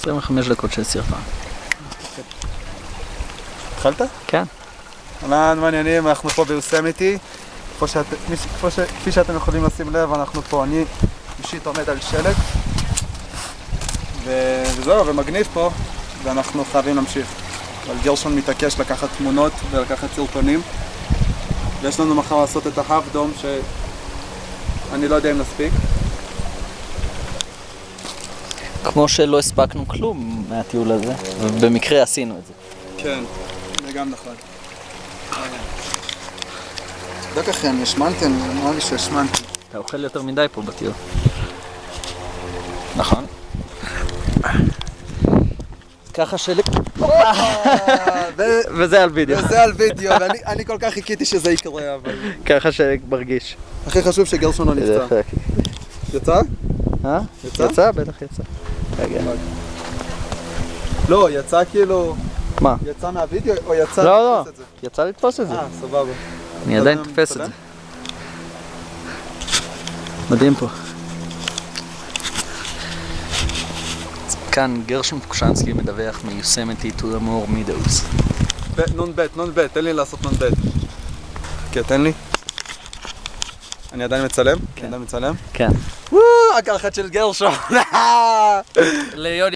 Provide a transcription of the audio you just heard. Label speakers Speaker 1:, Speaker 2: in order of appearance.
Speaker 1: 25 דקות של סרטון.
Speaker 2: התחלת?
Speaker 1: כן.
Speaker 2: אהלן, מעניינים, אנחנו פה ביוסמיטי. כפי שאתם יכולים לשים לב, אנחנו פה, אני אישית עומד על שלג. וזהו, ומגניב פה, ואנחנו חייבים להמשיך. אבל גרשון מתעקש לקחת תמונות ולקחת סרטונים. ויש לנו מחר לעשות את ההאף דום שאני לא יודע אם נספיק.
Speaker 1: כמו שלא הספקנו כלום מהטיול הזה, ובמקרה עשינו את זה.
Speaker 2: כן, זה גם נכון. בטח אחי, אני השמנתי, אני אמר לי שהשמנתי.
Speaker 1: אתה אוכל יותר מדי פה בטיול. נכון? ככה שלי... וזה על וידאו.
Speaker 2: וזה על וידאו, ואני כל כך חיכיתי שזה יקרה, אבל...
Speaker 1: ככה שלי מרגיש.
Speaker 2: הכי חשוב שגרשון לא נפצע. יצא? יצא?
Speaker 1: יצא? בטח יצא. רגע.
Speaker 2: לא, יצא כאילו...
Speaker 1: מה?
Speaker 2: יצא מהווידאו או יצא
Speaker 1: לא,
Speaker 2: לתפוס את זה?
Speaker 1: יצא לתפוס את זה.
Speaker 2: סבבה.
Speaker 1: אני עדיין תופס את זה. מדהים פה. כאן גרשון פוקשנסקי מדווח מיוסמיטי to the more meadows.
Speaker 2: נון ב', תן לי לעשות נון ב'. כן, תן לי. אני עדיין מצלם?
Speaker 1: כן.
Speaker 2: אני עדיין מצלם?
Speaker 1: כן.
Speaker 2: הקרחת של גרשון!